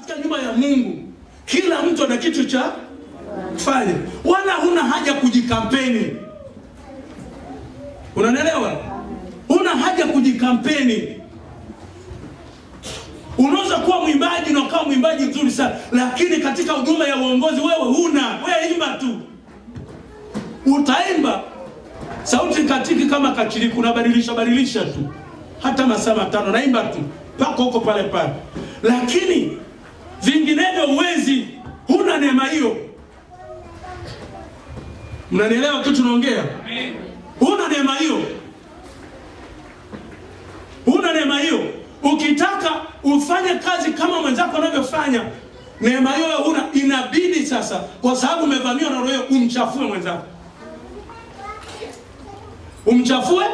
Katika nyumba ya Mungu kila mtu ana kitu cha kufanya, wala huna haja kujikampeni. Unanielewa? Huna haja kujikampeni. Unaweza kuwa mwimbaji na ukawa mwimbaji mzuri sana, lakini katika huduma ya uongozi wewe wewe imba tu. Utaimba sauti katiki kama kachiriku, unabadilisha tu. Hata masaa 5 naimba tu pako huko pale pale. Lakini vinginevyo uwezi, huna neema hiyo. Mnanielewa kitu naongea? Huna neema hiyo. Huna neema hiyo. Ukitaka ufanye kazi kama mwenzako anavyofanya, neema hiyo huna, inabidi sasa kwa sababu umevamiwa na roho umchafue mwenzako. Umchafue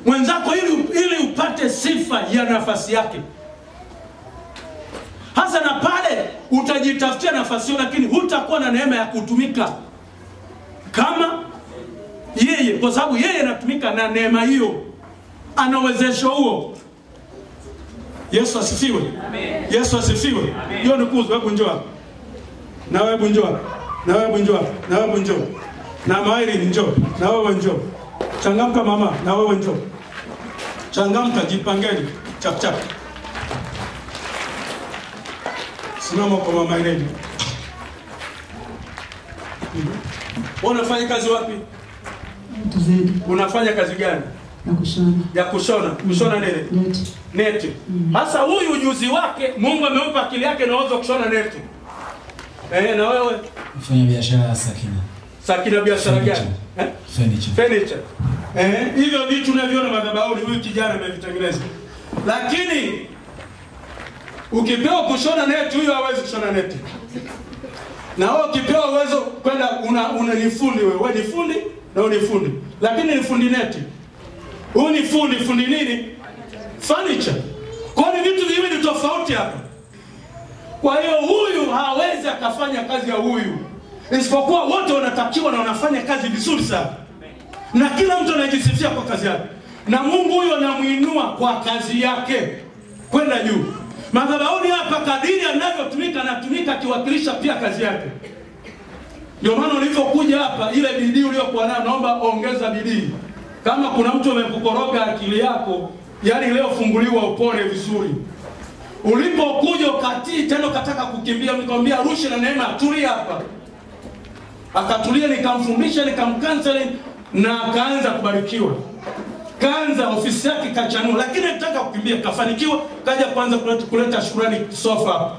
mwenzako ili upate sifa ya nafasi yake. Hasa na pale utajitafutia nafasi hiyo, lakini hutakuwa na neema ya kutumika kama yeye, kwa sababu yeye anatumika na neema hiyo, ana uwezesho huo. Yesu asifiwe. Amen. Yesu asifiwe. Hiyo ni kuzo. Wewe njoo hapa. Na wewe njoo hapa. Na wewe njoo hapa. Na wewe njoo. Na Mairi njoo. Na wewe njoo. Changamka mama, na wewe njoo. Changamka, jipangeni. Chap chap. Simama kwa mama Irene. Unafanya kazi wapi? Tuzedi. Unafanya kazi gani? Ya kushona. Ya kushona. Kushona nini? Neti. Hasa huyu ujuzi wake Mungu amempa akili yake na uwezo kushona neti. Na wewe mfanya biashara Sakina. Sakina biashara gani? Furniture. Hivyo vitu tunavyoona madhabahuni huyu kijana amevitengeneza. Lakini ukipewa kushona neti, huyu hawezi kushona neti. Na wewe ukipewa uwezo kwenda unanifundi wewe ni fundi na wewe ni fundi. Lakini ni fundi neti. Huyu ni fundi nini? Furniture. Kwa ni vitu viwili tofauti hapa. Kwa hiyo huyu hawezi akafanya kazi ya huyu. Isipokuwa wote wanatakiwa na wanafanya kazi vizuri sana. Na kila mtu anajisifia kwa kazi yake. Na Mungu huyu anamuinua kwa kazi yake kwenda juu. Madhabahuni hapa kadiri anavyotumika, anatumika akiwakilisha pia kazi yake. Ndio maana ulipokuja hapa, ile bidii uliyokuwa nayo naomba ongeza bidii. Kama kuna mtu amekukoroga akili yako, yani leo funguliwa upone vizuri. Ulipokuja ukatii tena ukataka kukimbia, nikamwambia rusha na neema tulia hapa. Akatulia, nikamfundisha, nikamcancel na akaanza kubarikiwa. Kaanza ofisi yake kachanua, lakini akitaka kukimbia kafanikiwa, kaja kwanza kuleta shukrani sofa.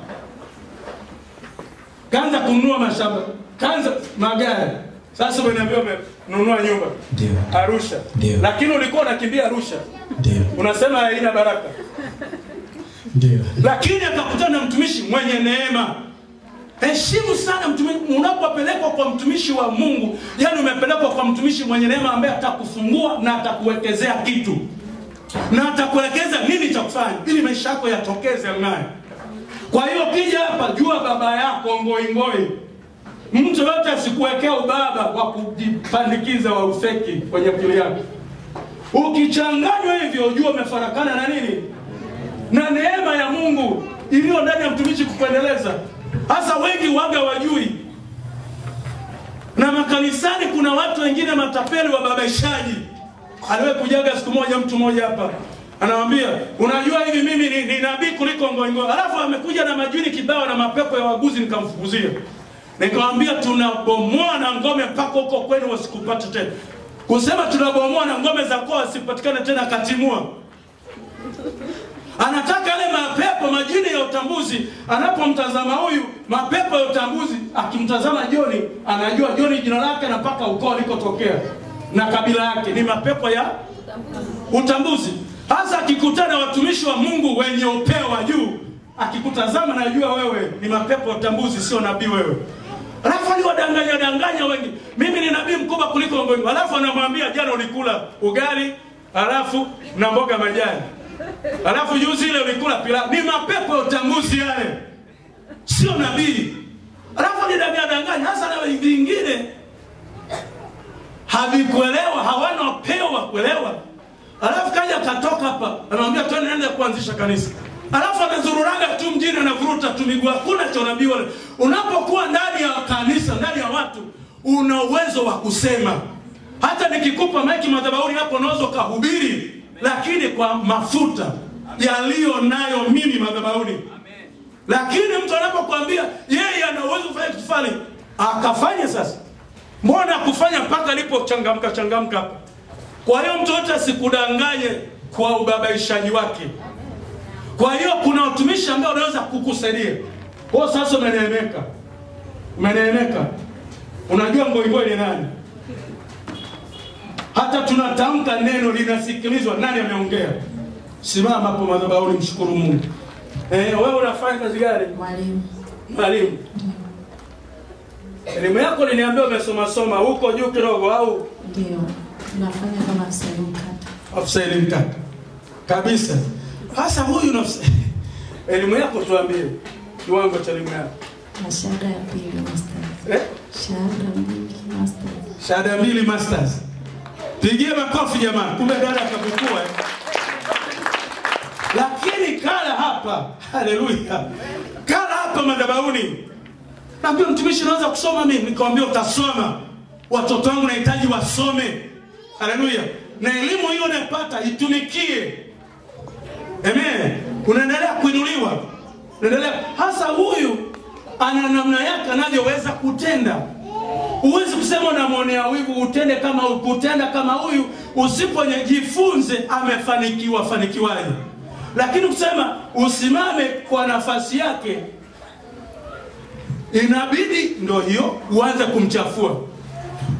Kaanza kununua mashamba, kaanza magari. Sasa unaniambia umenunua nyumba. Ndio. Arusha. Ndio. Lakini ulikuwa unakimbia Arusha. Ndio. Unasema haina baraka. Ndio. Lakini akakutana na mtumishi mwenye neema. Heshimu sana mtumishi unapopelekwa kwa mtumishi wa Mungu, yani umepelekwa kwa mtumishi mwenye neema ambaye atakufungua na atakuwekezea kitu. Na atakuelekeza nini cha kufanya ili maisha yako yatokeze naye. Kwa hiyo kija hapa jua baba yako ngoi. Mtu yote asikuwekea ubaba wa kujipandikiza wa ufeki kwenye akili yako. Ukichanganywa hivyo ujue umefarakana na nini? Na neema ya Mungu iliyo ndani ya mtumishi kukuendeleza. Hasa wengi waga wajui. Na makanisani kuna watu wengine matapeli wa babaishaji. Aliwe kujaga siku moja mtu mmoja hapa. Anamwambia, "Unajua hivi mimi ni nabii kuliko ngoi." Alafu amekuja na majini kibao na mapepo ya waguzi nikamfukuzia. Nikamwambia tunabomoa na ngome mpaka huko kwenu wasikupate tena. Kusema tunabomoa na ngome za kwao wasipatikane tena, katimua. Anataka yale mapepo majini ya utambuzi, anapomtazama huyu mapepo ya utambuzi, akimtazama Joni, anajua Joni jina lake na mpaka ukoo alikotokea na kabila yake ni mapepo ya utambuzi. Hasa akikutana watumishi wa Mungu wenye upeo wa juu, akikutazama najua wewe ni mapepo ya utambuzi, sio nabii wewe. Alafu aliwadanganya wengi. Mimi ni nabii mkubwa kuliko wengine. Alafu anamwambia jana ulikula ugali, alafu na mboga majani. Alafu juzi ile ulikula pilau. Ni mapepo ya utambuzi yale. Sio nabii. Alafu alidanganya hasa na wengine havikuelewa, hawana upeo wa kuelewa. Alafu kaja katoka hapa, anamwambia twende nenda kuanzisha kanisa. Alafu anazururaga tu mjini anavuruta tu miguu. Hakuna cha nabii wale. Unapokuwa ndani ya kanisa, ndani ya watu, una uwezo wa kusema. Hata nikikupa maiki madhabahuni hapo unaweza kuhubiri, lakini kwa mafuta yaliyo nayo mimi madhabahuni. Lakini mtu anapokuambia yeye ana uwezo kufanya kitu fulani, akafanya sasa. Mbona kufanya mpaka alipo changamka? Kwa hiyo mtu yote asikudanganye kwa ubabaishaji wake. Kwa hiyo kuna watumishi ambao wanaweza kukusaidia. Kwa sasa umeneemeka. Unajua ngoingoi ni nani? Hata tunatamka neno linasikilizwa, nani ameongea? Simama hapo madhabahuni, mshukuru Mungu. Wewe unafanya kazi gani? Mwalimu. Elimu yako liniambia umesoma huko juu kidogo au? Ndio. Nafanya kama afisa elimu kata. Kabisa. Sasa huyu elimu yako tuambie kiwango cha elimu yako. Shahada ya pili masters. Shahada 2 masters. Pigie makofi jamaa. Kumbe dada akakukua. Lakini kala hapa, haleluya. Kala hapa madhabahuni. Naambia mtumishi naweza kusoma mimi, nikamwambia utasoma. Watoto wangu nahitaji wasome. Haleluya. Na elimu hiyo unayopata itumikie. Amen. Unaendelea kuinuliwa. Hasa huyu ana namna yake anavyoweza kutenda. Uwezi kusema unamwonea wivu utende kama huyu, usipojifunze fanikiwaje. Lakini kusema usimame kwa nafasi yake, inabidi ndio hiyo uanze kumchafua.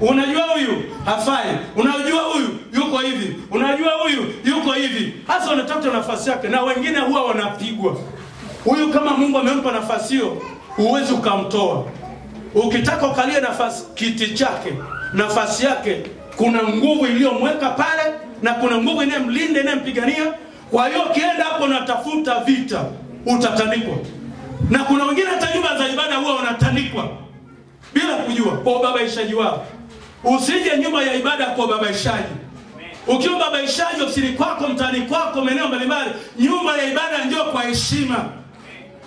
Unajua huyu hafai, unajua huyu yuko hivi, unajua huyu yuko hivi. Hasa unatafuta nafasi yake, na wengine huwa wanapigwa. Huyu kama Mungu amempa nafasi hiyo, huwezi ukamtoa. Ukitaka ukalie kiti chake, nafasi yake, kuna nguvu iliyomweka pale na kuna nguvu inayemlinda, inayempigania. Kwa hiyo kienda hapo natafuta vita, utatandikwa. Na kuna wengine hata nyumba za ibada huwa wanatandikwa bila kujua, kwa ubabaishaji wao. Usije nyumba ya ibada kwa ubabaishaji. Ukiwa ubabaishaji ofisini kwako, mtaani kwako, maeneo mbalimbali, nyumba ya ibada ndio kwa heshima.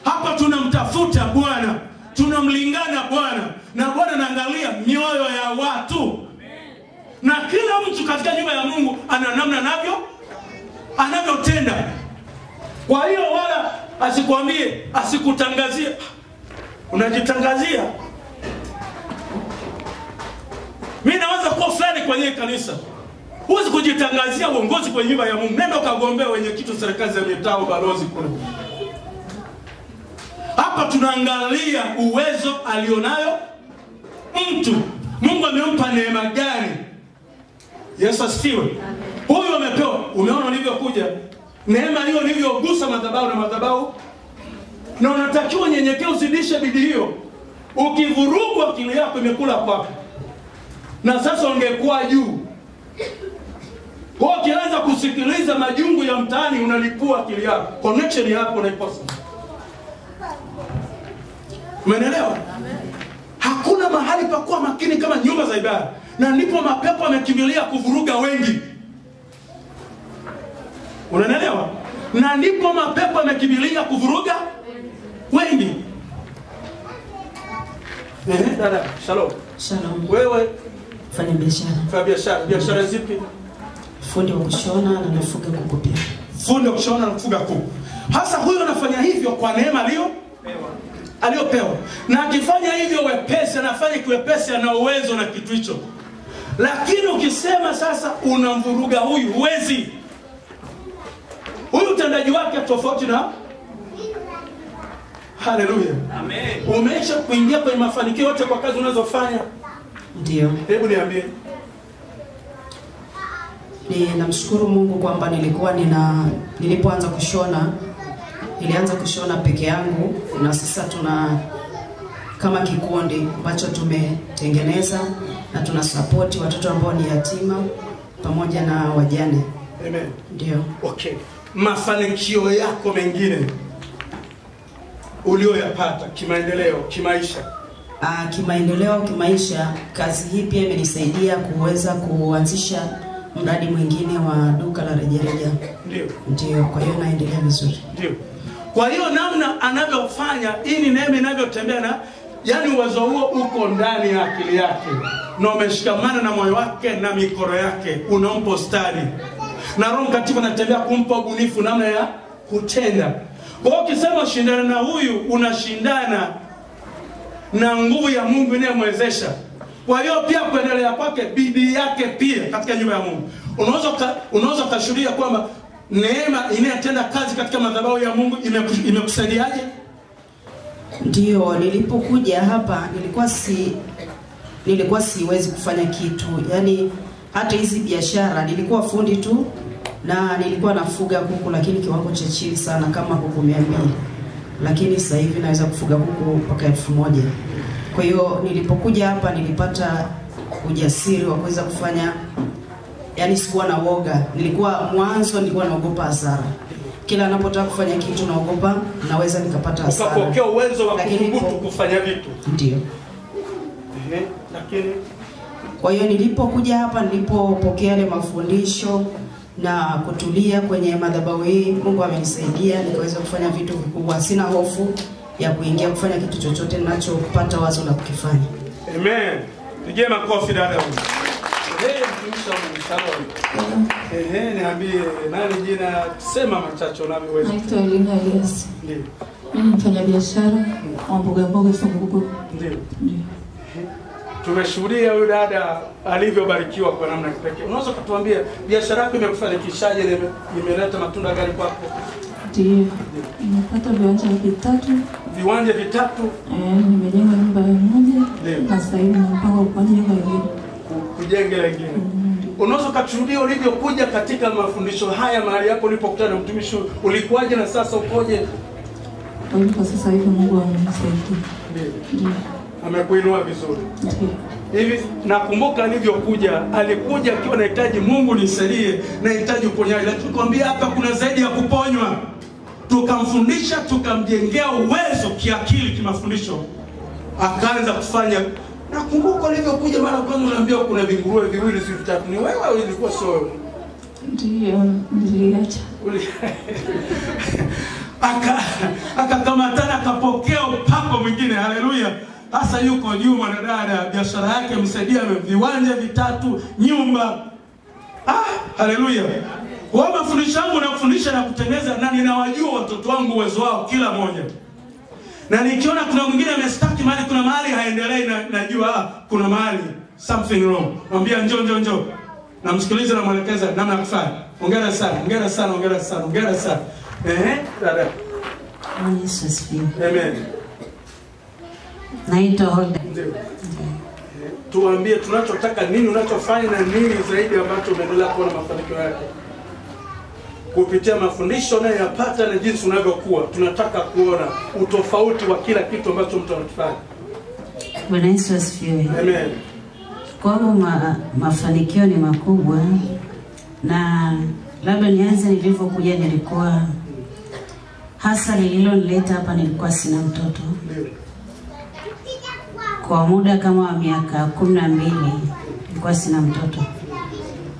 Hapa tunamtafuta Bwana, tunamlingana Bwana, na Bwana anaangalia mioyo ya watu. Na kila mtu katika nyumba ya Mungu ana namna anavyotenda. Kwa hiyo wala asikwambie, asikutangazie. Unajitangazia. Mimi naweza kuwa fulani kwenye kanisa. Huwezi kujitangazia uongozi kwenye nyumba ya Mungu. Nenda ukagombea wenye kitu serikali za mitaa, balozi kule. Hapa tunaangalia uwezo alionayo mtu. Mungu amempa neema gani? Yesu asifiwe. Huyu amepewa, umeona ulivyokuja. Neema hiyo ilivyogusa madhabahu. Na unatakiwa nyenyekea, uzidishe bidii hiyo. Ukivurugwa akili yako imekula kwako. Na sasa ungekuwa juu. Kwa ukianza kusikiliza majungu ya mtaani unalipua akili yako. Connection yako unaikosa. Umeelewa? Hakuna mahali pa kuwa makini kama nyumba za ibada. Na ndipo mapepo yamekimbilia kuvuruga wengi. Unaelewa? Na ndipo mapepo yamekimbilia kuvuruga wengi. Dada, shalom. Wewe fanya biashara. Biashara zipi? Fundi wa kushona na nafuga kuku pia. Fundi wa kushona na kufuga kuku. Hasa huyo anafanya hivyo kwa neema aliyopewa. Na akifanya hivyo wepesi, anafanya kiwepesi, ana uwezo na kitu hicho. Lakini ukisema sasa unamvuruga huyu, huwezi. Huyu utendaji wake tofauti na haleluya. Amen. Umeisha kuingia kwenye mafanikio yote kwa kazi unazofanya. Ndio. Hebu niambie. Namshukuru Mungu kwamba nilipoanza kushona, nilianza kushona peke yangu, na sasa tuna kama kikundi ambacho tumetengeneza na tuna support watoto ambao ni yatima pamoja na wajane. Amen. Ndio. Okay. Mafanikio yako mengine ulioyapata kimaendeleo, kimaisha? Kimaisha, kazi hii pia imenisaidia kuweza kuanzisha mradi mwingine wa duka la rejareja. Ndio. Ndio, kwa hiyo naendelea vizuri. Ndio. Kwa hiyo namna anavyofanya, hii ni neema inavyotembea, na yani uwezo huo uko ndani ya akili yake, na umeshikamana na moyo wake na mikono yake, unaompa stadi, na Roho Mtakatifu anatembea kumpa ubunifu namna ya kutenda. Kwa hiyo ukisema shindana na huyu, unashindana na nguvu ya Mungu inayomwezesha. Kwa hiyo pia kuendelea kwake, bidii yake pia katika nyumba ya Mungu. Unaweza kushuhudia kwamba neema inayotenda kazi katika madhabahu ya Mungu imekusaidiaje? Ndio, nilipokuja hapa nilikuwa siwezi kufanya kitu. Yaani hata hizi biashara nilikuwa fundi tu, na nilikuwa nafuga kuku, lakini kiwango cha chini sana, kama kuku 200. Lakini sasa hivi naweza kufuga kuku mpaka 1000. Kwa hiyo nilipokuja hapa nilipata ujasiri wa kuweza kufanya, yani sikuwa na woga. Mwanzo nilikuwa naogopa hasara. Kila ninapotaka kufanya kitu naogopa naweza nikapata hasara. Ukapokea uwezo wa kuthubutu kufanya vitu. Ndio. Lakini kwa hiyo nilipokuja hapa, nilipopokea yale mafundisho na kutulia kwenye madhabahu hii, Mungu amenisaidia nikaweza kufanya vitu vikubwa. Sina hofu ya kuingia kufanya kitu chochote ninachopata wazo la kukifanya. Amen. Pigie makofi dada huyu. Mtumishi wa Mungu. Niambie nani jina, sema machache unavyoweza. Naitwa Elina Elias. Ndio. Mimi ni mfanya biashara wa mboga Funguku. Ndio. Tumeshuhudia huyu dada alivyobarikiwa kwa namna pekee. Unaweza kutuambia biashara yako imekufanikishaje na imeleta matunda gani kwako? Ndio. Nimepata viwanja vitatu. Viwanja vitatu? Nimejenga nyumba moja. Na sasa hivi napanga kujenga nyingine. Kujenga nyingine. Unaweza kushuhudia ulivyokuja katika mafundisho haya mahali hapo ulipokutana na mtumishi, ulikuwaje na sasa ukoje? Kwa sasa hivi Mungu amenisaidia. Ndio. Amekuinua vizuri. Hivi nakumbuka alikuja akiwa anahitaji Mungu nisaidie, nahitaji uponyaji, lakini tukwambia hapa kuna zaidi ya kuponywa. Tukamfundisha, tukamjengea uwezo kiakili, kimafundisho. Akaanza kufanya. Nakumbuka alivyokuja mara kwanza unaambia kuna vinguruwe viwili si vitatu. Ni wewe au ilikuwa sio wewe? Ndio, niliacha. Akakamatana, akapokea upako mwingine. Haleluya. Sasa yuko juu mwanadada, biashara yake msaidia, viwanja vitatu, nyumba. Haleluya. Kwa mafundisho yangu na kufundisha na kutengeneza, na ninawajua watoto wangu uwezo wao kila mmoja. Na nikiona kuna mwingine amestaki mahali, kuna mahali haendelei, najua kuna mahali something wrong. Naambia njoo. Namsikiliza na mwelekeza namna ya kufanya. Hongera sana. Dada. Yesu asifiwe. Amen. Naitwa Holda. Tuambie tunachotaka nini, unachofanya na nini zaidi ambacho umeendelea kuona mafanikio yake. Kupitia mafundisho unayoyapata na jinsi unavyokuwa, tunataka kuona utofauti wa kila kitu ambacho mtu anafanya. Bwana Yesu asifiwe. Amen. Kwa mafanikio ni makubwa, na labda nianze nilivyokuja. Nilikuwa hasa lililonileta hapa, nilikuwa sina mtoto. Kwa muda kama miaka 12 nilikuwa sina mtoto.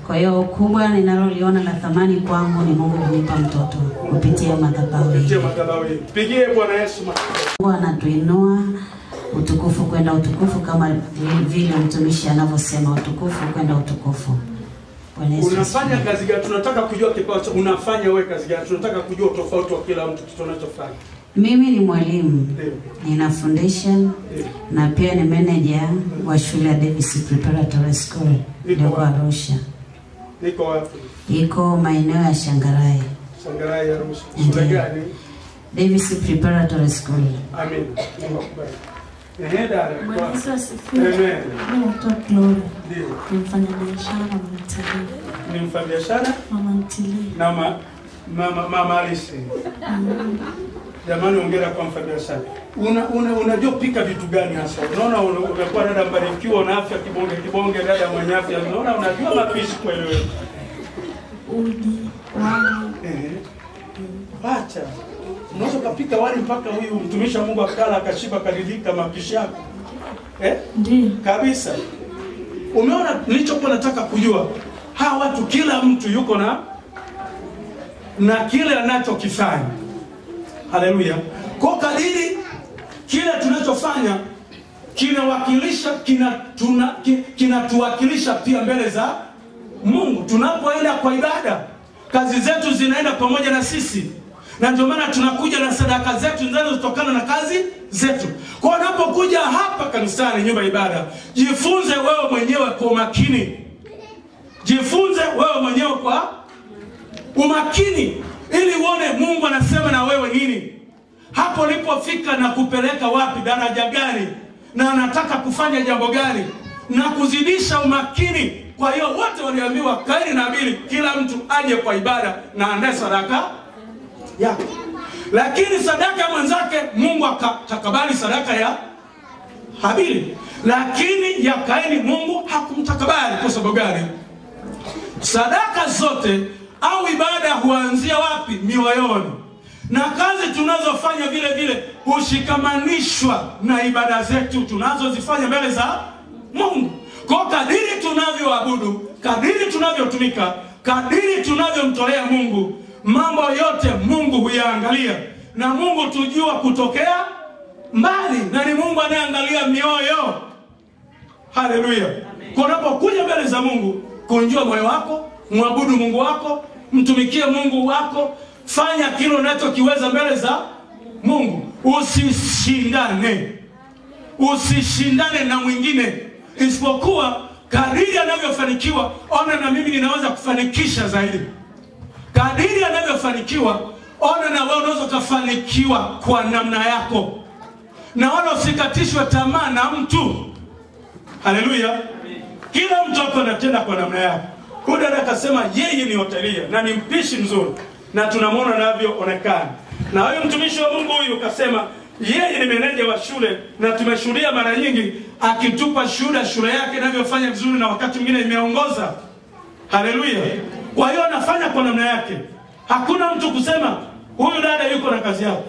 Kwa hiyo kubwa ninaloliona la thamani kwangu ni Mungu kunipa mtoto kupitia madhabahu. Pigie Bwana Yesu makofi. Mungu anatuinua utukufu kwenda utukufu, kama vile mtumishi anavyosema, utukufu kwenda utukufu. Unafanya kazi gani? Tunataka kujua kipawa chako. Unafanya wewe kazi gani? Tunataka kujua tofauti wa kila mtu kitu anachofanya. Mimi ni mwalimu, nina foundation na pia ni manager wa shule ya Davis Preparatory School iliyoko Arusha. Iko wapi? Iko maeneo ya Shangarai. Shangarai Arusha. Shule gani? Davis Preparatory School. Amen. Bwana Yesu asifiwe. Mimi naitwa Gloria. Ni mfanyabiashara mama ntilie. Ni mfanyabiashara? Mama ntilie. Na mama Alice. Jamani, hongera kwa mfanyabiashara. Unajua pika vitu gani hasa? Unaona umekuwa dada mbarikiwa na afya kibonge dada mwenye afya. Unaona unajua mapishi kweli wewe. Uji, wali. Acha. Unaweza kupika wali mpaka huyu mtumishi wa Mungu akala akashiba karidhika mapishi yako. Ndiyo. Kabisa. Umeona nilichokuwa nataka kujua. Hawa watu kila mtu yuko na kile anachokifanya. Haleluya. Kwa kadiri kile tunachofanya kinawakilisha kinatuwakilisha pia mbele za Mungu. Tunapoenda kwa ibada, kazi zetu zinaenda pamoja na sisi. Na ndio maana tunakuja na sadaka zetu zinazotokana na kazi zetu. Kwa unapokuja hapa kanisani, nyumba ibada, jifunze wewe mwenyewe kwa umakini. Jifunze wewe mwenyewe kwa umakini ili uone Mungu anasema na wewe nini. Hapo ulipofika na kupeleka wapi, daraja gani, na anataka kufanya jambo gani, na kuzidisha umakini. Kwa hiyo wote waliambiwa Kaini na Abili, kila mtu aje kwa ibada na andae sadaka yake. Lakini sadaka ya mwenzake Mungu akatakabali sadaka ya Habili. Lakini ya Kaini Mungu hakumtakabali. Kwa sababu gani? Sadaka zote au ibada huanzia wapi? Mioyoni. Na kazi tunazofanya vile vile hushikamanishwa na ibada zetu tunazozifanya mbele za Mungu. Kwa kadiri tunavyoabudu, kadiri tunavyotumika, kadiri tunavyomtolea Mungu, mambo yote Mungu huyaangalia. Na Mungu tujua kutokea mbali, na ni Mungu anayeangalia mioyo. Haleluya. Kwa unapokuja mbele za Mungu, kunjua moyo wako, muabudu Mungu wako, mtumikie Mungu wako, fanya kile unachokiweza mbele za Mungu. Usishindane. Usishindane na mwingine, isipokuwa kadiri anavyofanikiwa, ona na mimi ninaweza kufanikisha zaidi. Kadiri anavyofanikiwa, ona na wewe unaweza kufanikiwa kwa namna yako. Na wala usikatishwe tamaa na mtu. Haleluya. Kila mtu hapo anatenda kwa namna yake. Huyu akasema yeye ni hotelia na ni mpishi mzuri, na tunamwona anavyoonekana. Na huyu mtumishi wa Mungu huyu kasema yeye ni meneja wa shule, na tumeshuhudia mara nyingi akitupa shuhuda shule yake inavyofanya vizuri, na wakati mwingine imeongoza. Haleluya. Kwa hiyo anafanya kwa namna yake. Hakuna mtu kusema huyu dada yuko na kazi yake,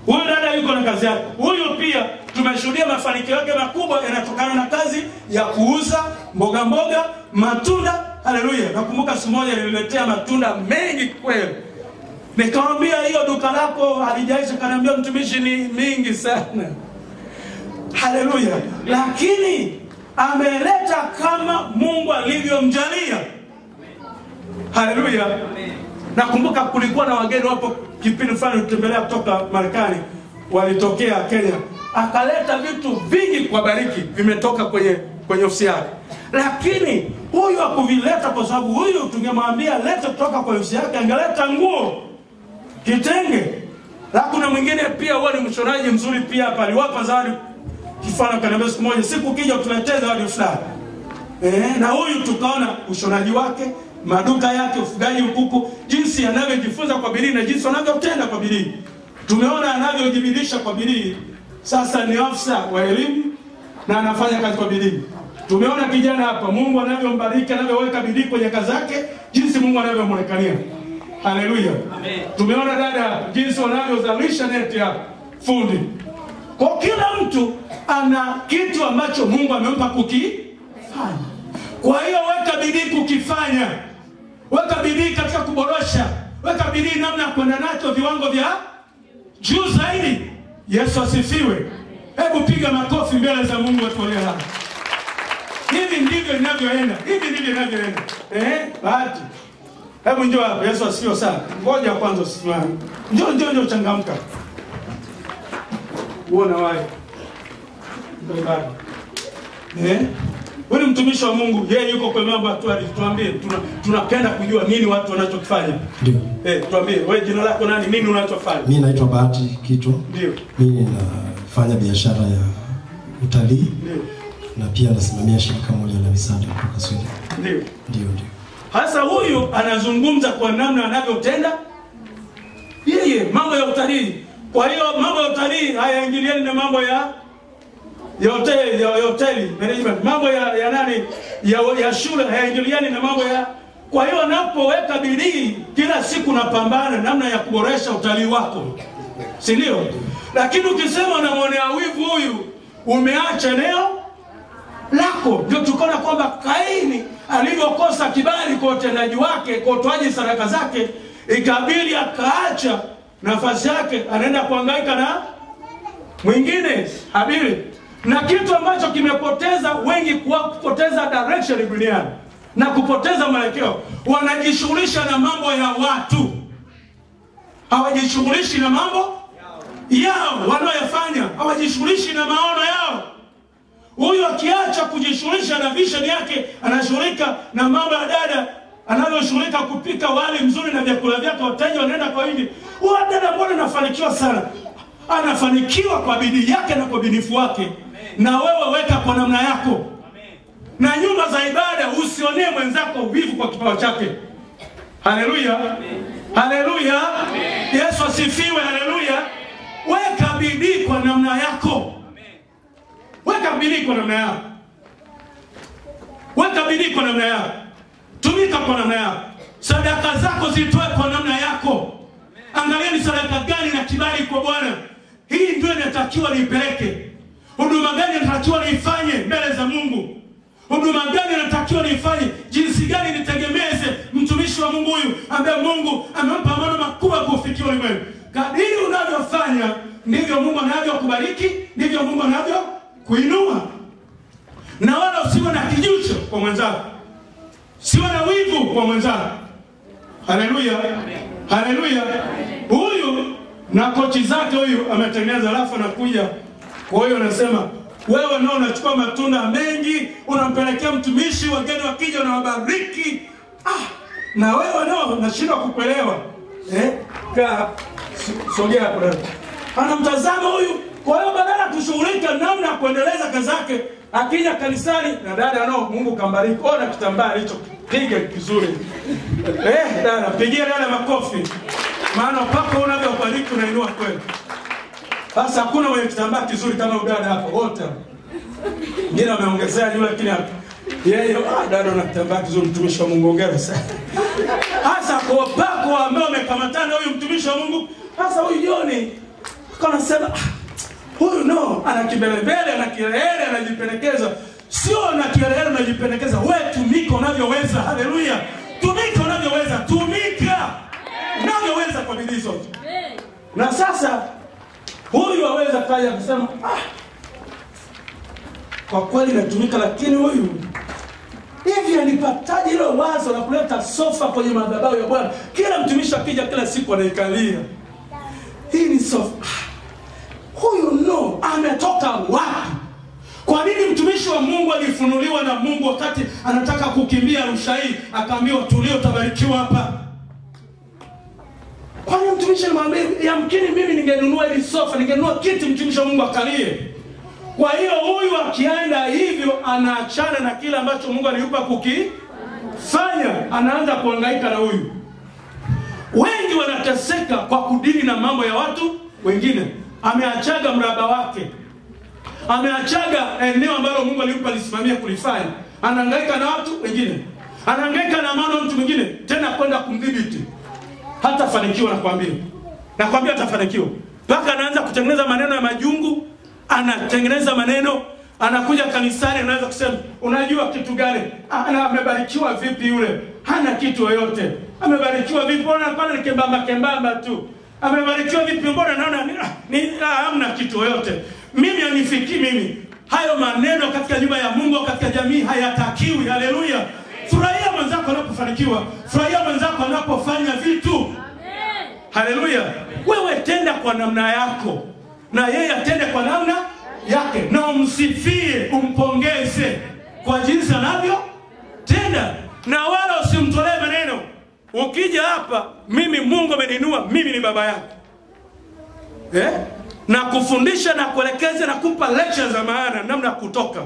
huyu dada yuko na kazi yake. Huyu pia tumeshuhudia mafanikio yake makubwa yanatokana na kazi ya kuuza mboga mboga, matunda. Haleluya. Nakumbuka siku moja nililetea matunda mengi kweli. Nikamwambia hiyo duka lako halijaisha, kaniambia mtumishi ni mingi sana. Haleluya. Lakini ameleta kama Mungu alivyomjalia. Haleluya. Nakumbuka kulikuwa na wageni hapo kipindi fulani tutembelea kutoka Marekani, walitokea Kenya. Akaleta vitu vingi kwa bariki, vimetoka kwenye ofisi yake. Lakini huyu hakuvileta kwa sababu huyu tungemwambia leta kutoka kwa ofisi yake, angeleta nguo, kitenge. Na kuna mwingine pia huwa ni mshonaji mzuri pia hapa, aliwapa zawadi kifana kaniambia siku moja, siku kija tuletee zawadi fulani. Na huyu tukaona ushonaji wake, maduka yake, ufugaji kuku, jinsi anavyojifunza kwa bidii na jinsi anavyotenda kwa bidii. Tumeona anavyojibidisha kwa bidii. Sasa ni afisa wa elimu na anafanya kazi kwa bidii. Tumeona kijana hapa Mungu anavyombariki, anavyoweka bidii kwenye kazi yake, jinsi Mungu anavyomwonekania. Haleluya. Amen. Tumeona dada jinsi wanavyozalisha neti hapa, fundi. Kwa kila mtu ana kitu ambacho Mungu amempa kukifanya. Kwa hiyo weka bidii kukifanya. Weka bidii katika kuboresha. Weka bidii namna kwenda nacho viwango vya juu zaidi. Yesu asifiwe. Hebu piga makofi mbele za Mungu atuolee hapa. Hivi ndivyo inavyoenda. Hivi ndivyo inavyoenda. Bahati. Hebu njoo hapa. Yesu asifiwe sana. Ngoja kwanza usimame. Njoo changamka. Uona wapi? Ndio bado. Wewe mtumishi wa Mungu, yeye yuko kwa mambo atuari, tuambie tunapenda kujua nini watu wanachofanya. Ndio. Tuambie, wewe jina lako nani? Nini unachofanya? Mimi naitwa Bahati Kito. Ndio. Mimi nafanya biashara ya utalii. Ndio. Na pia nasimamia shirika moja la misaada kutoka Sweden. Ndio. Hasa huyu anazungumza kwa namna anavyotenda yeye mambo ya utalii. Kwa hiyo mambo ya utalii hayaingiliani na mambo ya hoteli management, mambo ya nani ya shule hayaingiliani na mambo ya. Kwa hiyo unapoweka bidii kila siku unapambana namna ya kuboresha utalii wako, si ndio? Lakini ukisema unamwonea wivu huyu, umeacha eneo lako. Ndio tukaona kwamba Kaini alivyokosa kibali kwa utendaji wake, kwa utoaji sadaka zake, ikabidi akaacha nafasi yake anaenda kuhangaika na mwingine Habili. Na kitu ambacho kimepoteza wengi kupoteza direction duniani na kupoteza mwelekeo, wanajishughulisha na mambo ya watu, hawajishughulishi na mambo yao wanayofanya, hawajishughulishi na maono yao. Huyu akiacha kujishughulisha na vision yake, anashughulika na mambo ya dada, anavyoshughulika kupika wali mzuri na vyakula vyake, wateja wanaenda kwa wingi. Huyu dada mbona anafanikiwa sana? Anafanikiwa kwa bidii yake na kwa bidii wake. Na wewe weka kwa namna yako. Na nyumba za ibada usionee mwenzako wivu kwa kipawa chake. Haleluya. Haleluya. Yesu asifiwe. Haleluya. Weka bidii kwa namna yako. Weka bidii kwa namna yako. Weka bidii kwa namna yako. Tumika kwa namna yako. Sadaka zako zitoe kwa namna yako. Angalia ni sadaka gani na kibali kwa Bwana. Hii ndio inatakiwa nipeleke. Huduma gani inatakiwa niifanye mbele za Mungu? Huduma gani inatakiwa niifanye? Jinsi gani nitegemeze mtumishi wa Mungu huyu ambaye Mungu amempa maono makubwa kufikia ulimwengu? Kadiri unavyofanya ndivyo Mungu anavyokubariki, ndivyo Mungu anavyokuinua. Na wala usiwe na kijucho kwa mwenzako. Siwe na wivu kwa mwenzako. Haleluya. Haleluya. Huyu na kochi zake huyu ametengeneza, alafu anakuja. Kwa hiyo anasema wewe nao unachukua matunda mengi, unampelekea mtumishi, wageni wakija unawabariki. Na wewe nao unashindwa kukuelewa. Sogea hapo dada. Anamtazama huyu. Kwa hiyo badala kushughulika namna ya kuendeleza kazi yake, akija kanisani na dada nao Mungu kambariki. Ona kitambaa hicho piga kizuri. Dada pigia dada makofi. Maana pako unavyobariki unainua kweli. Sasa hakuna mwenye kitambaa kizuri kama udada hapo wote. Ngine ameongezea yule lakini yeye dada ana kitambaa kizuri, mtumishi wa Mungu ongera sana. Sasa kwa pako ambao amekamatana huyu mtumishi wa Mungu, sasa huyu Joni kanasema huyu no ana kibelebele, ana kilele, anajipendekeza. Sio na kilele anajipendekeza, wewe tumika unavyoweza. Haleluya. Tumika unavyoweza, tumika unavyoweza kwa bidii zote. Na sasa huyu aweza kaja kusema kwa kweli natumika, lakini huyu hivi anipataje ile wazo la kuleta sofa kwenye madhabahu ya Bwana? Kila mtumishi akija kila siku anaikalia. Hii ni sofa. Huyu no ametoka wapi? Kwa nini mtumishi wa Mungu alifunuliwa na Mungu wakati anataka kukimbia Arusha, akaambiwa tulio tabarikiwa hapa? Kwa nini mtumishi alimwambia yamkini mimi ningenunua ile sofa, ningenunua kiti mtumishi wa Mungu akalie? Kwa hiyo huyu akienda hivyo anaachana na kile ambacho Mungu alimpa kukifanya, anaanza kuhangaika na huyu. Wengi wanateseka kwa kudili na mambo ya watu wengine. Ameachaga mraba wake, ameachaga eneo ambalo Mungu alimpa lisimamia kulifanya, anahangaika na watu wengine, anahangaika na maana mtu mwingine tena kwenda kumdhibiti. Hata fanikiwa nakwambia atafanikiwa. Mpaka anaanza kutengeneza maneno ya majungu, anatengeneza maneno, anakuja kanisani anaanza kusema unajua kitu gani? Amebarikiwa vipi yule? Hana kitu yoyote. Amebarikiwa vipi? Mbona pale ni kembamba tu. Amebarikiwa vipi? Mbona naona hamna kitu yoyote. Mimi anifikii mimi. Hayo maneno katika nyumba ya Mungu, katika jamii hayatakiwi. Haleluya. Furahia mwenzako anapofanikiwa. Furahia mwenzako anapofanya vitu. Amen. Haleluya. Wewe tenda kwa namna yako na yeye atende kwa namna yake, na umsifie, umpongeze kwa jinsi anavyo tenda, na wala usimtolee maneno. Ukija hapa mimi Mungu ameninua, mimi ni baba yako. Na kufundisha na kuelekeza na kupa lecture za maana namna kutoka.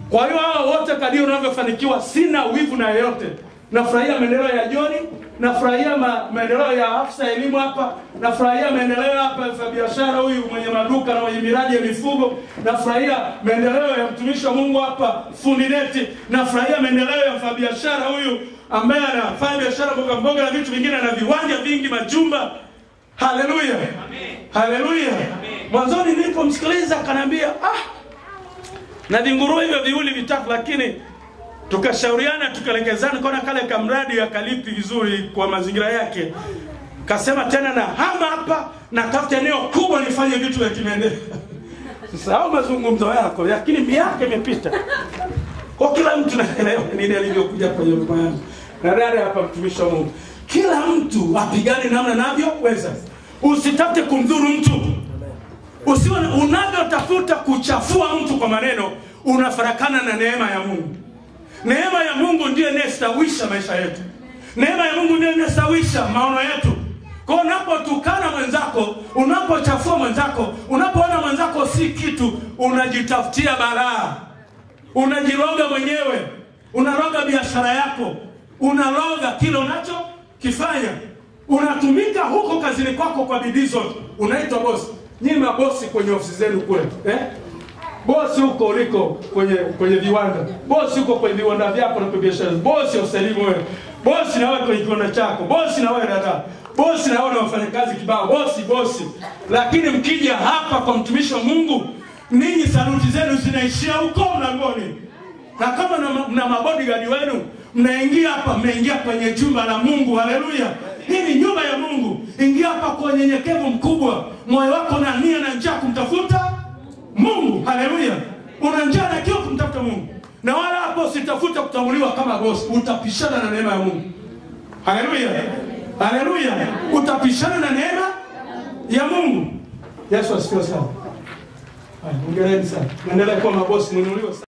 Kwa hiyo hao wote kadiri unavyofanikiwa, sina wivu na yeyote. Nafurahia maendeleo ya Joni, nafurahia maendeleo ya afisa elimu hapa, nafurahia maendeleo hapa ya biashara huyu mwenye maduka na mwenye miradi ya mifugo, nafurahia maendeleo ya mtumishi wa Mungu hapa fundi neti, nafurahia maendeleo ya biashara huyu ambaye anafanya biashara mboga na vitu vingine na viwanja vingi, majumba. Haleluya. Amen. Haleluya. Mwanzoni nilipomsikiliza akaniambia na vinguruwe hivyo viuli vitatu, lakini tukashauriana tukaelekezana kwa kale kamradi akalipi vizuri kwa mazingira yake. Kasema tena na hama hapa na tafuta eneo kubwa nifanye vitu vya kimaendeleo. Sasa hao mazungumzo yako, lakini miaka imepita. Kwa kila mtu anaelewa nini alivyokuja kwenye mambo yangu. Na dada hapa mtumishi wa Mungu. Kila mtu apigane namna anavyoweza. Usitafute kumdhuru mtu. Usiwe unavyotafuta kuchafua mtu kwa maneno, unafarakana na neema ya Mungu. Neema ya Mungu ndiyo inayestawisha maisha yetu. Neema ya Mungu ndiyo inayestawisha maono yetu. Kwa unapotukana mwenzako, unapochafua mwenzako, unapoona mwenzako si kitu, unajitafutia balaa. Unajiroga mwenyewe, unaroga biashara yako, unaroga kile unacho kifanya. Unatumika huko kazini kwako kwa bidii zote. Unaitwa bosi. Nyinyi mabosi kwenye ofisi zenu kule, bosi huko uliko kwenye viwanda. Bosi huko kwenye viwanda vyako na biashara. Bosi usalimu wewe. Bosi na wewe kwenye kiwanda chako. Bosi na wewe dada. Bosi na wewe wafanyakazi kibao. Bosi. Lakini mkija hapa kwa mtumishi wa Mungu, ninyi saluti zenu zinaishia huko mlangoni. Na kama na mabodyguard wenu, mnaingia hapa, mmeingia kwenye jumba la Mungu. Haleluya. Hii ni nyumba ya Mungu. Ingia hapa kwa unyenyekevu mkubwa. Moyo wako na nia na njaa kumtafuta Mungu. Haleluya. Una njaa na kiu kumtafuta Mungu. Na wala hapo usitafuta kutambuliwa kama bosi. Utapishana na neema ya Mungu. Haleluya. Haleluya. Utapishana na neema ya Mungu. Yesu asifiwe sana. Hongereni sana. Endelea kuwa mabosi mnunuliwa.